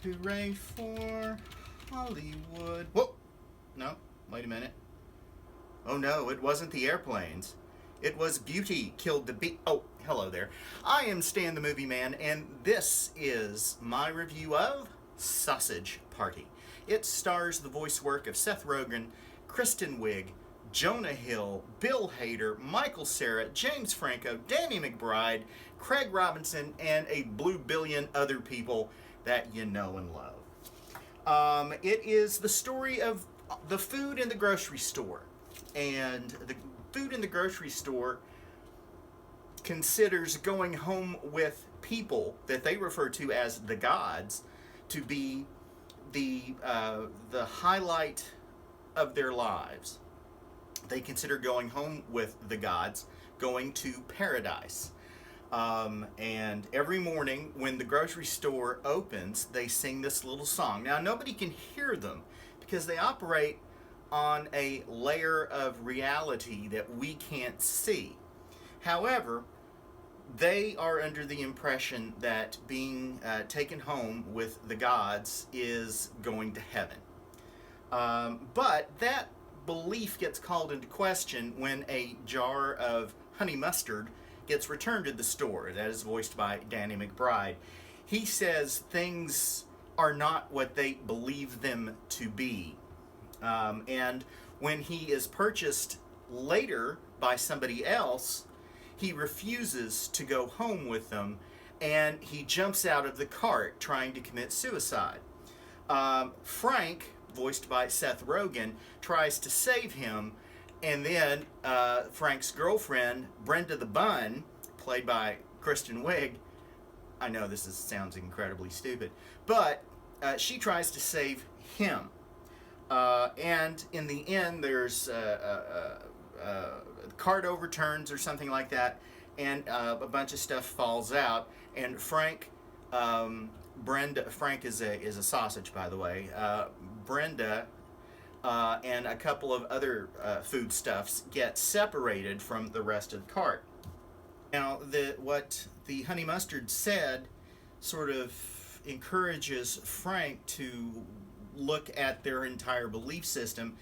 Hooray for Hollywood. Whoa! No, wait a minute. Oh no, it wasn't the airplanes. It was Beauty Killed the Bee. Oh, hello there. I am Stan the Movie Man, and this is my review of Sausage Party. It stars the voice work of Seth Rogen, Kristen Wiig, Jonah Hill, Bill Hader, Michael Cera, James Franco, Danny McBride, Craig Robinson, and a blue billion other people that you know and love. It is the story of the food in the grocery store. And the food in the grocery store considers going home with people that they refer to as the gods to be the highlight of their lives. They consider going home with the gods going to paradise. And every morning when the grocery store opens, they sing this little song. Now, nobody can hear them because they operate on a layer of reality that we can't see. However, they are under the impression that being taken home with the gods is going to heaven. But that belief gets called into question when a jar of honey mustard gets returned to the store. That is voiced by Danny McBride. He says things are not what they believe them to be. And when he is purchased later by somebody else, he refuses to go home with them, and he jumps out of the cart trying to commit suicide. Frank, voiced by Seth Rogen, tries to save him, and then Frank's girlfriend, Brenda the Bun, played by Kristen Wiig, I know this sounds incredibly stupid, but she tries to save him. And in the end, there's cart overturns or something like that, and a bunch of stuff falls out. And Frank is a sausage, by the way. Brenda and a couple of other foodstuffs get separated from the rest of the cart. Now, what the honey mustard said sort of encourages Frank to look at their entire belief system,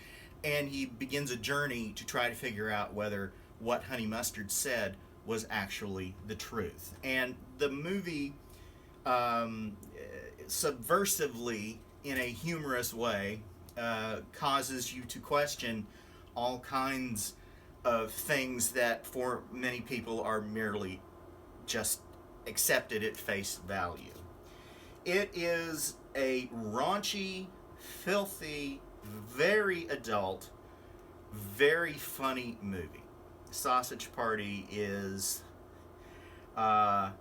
and he begins a journey to try to figure out whether what honey mustard said was actually the truth. And the movie subversively, in a humorous way, causes you to question all kinds of things that for many people are merely just accepted at face value. It is a raunchy, filthy, very adult, very funny movie. Sausage Party is, I've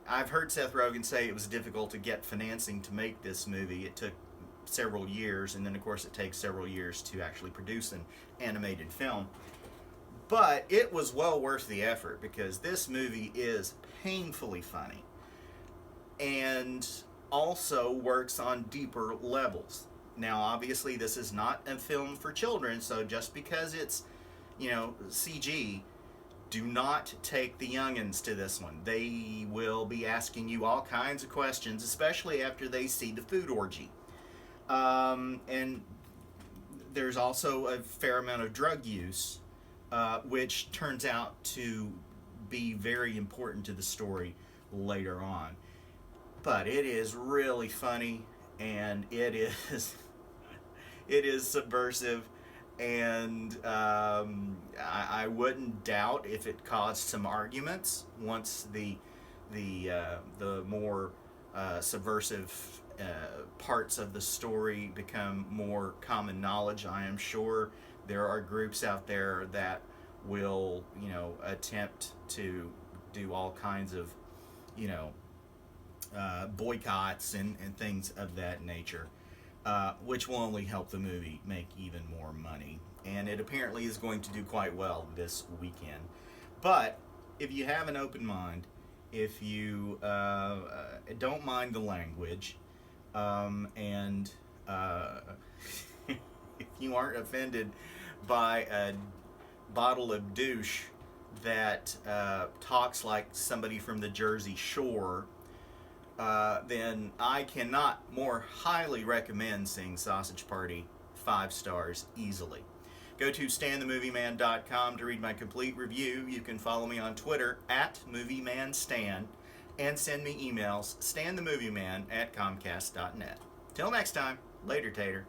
heard Seth Rogen say it was difficult to get financing to make this movie. It took several years, and then of course it takes several years to actually produce an animated film. But it was well worth the effort because this movie is painfully funny and also works on deeper levels. Now, obviously, this is not a film for children, so just because it's, CG, do not take the youngins to this one. They will be asking you all kinds of questions, especially after they see the food orgy. And there's also a fair amount of drug use, which turns out to be very important to the story later on. But it is really funny, and it is subversive, and I wouldn't doubt if it caused some arguments once the more subversive parts of the story become more common knowledge. I am sure there are groups out there that will, attempt to do all kinds of, boycotts and things of that nature, which will only help the movie make even more money. And it apparently is going to do quite well this weekend. But if you have an open mind, if you don't mind the language, and if you aren't offended by a bottle of douche that talks like somebody from the Jersey Shore, then I cannot more highly recommend seeing Sausage Party 5 stars easily. Go to stanthemovieman.com to read my complete review. You can follow me on Twitter at MovieManStan and send me emails, stanthemovieman@comcast.net. Till next time, later, Tater.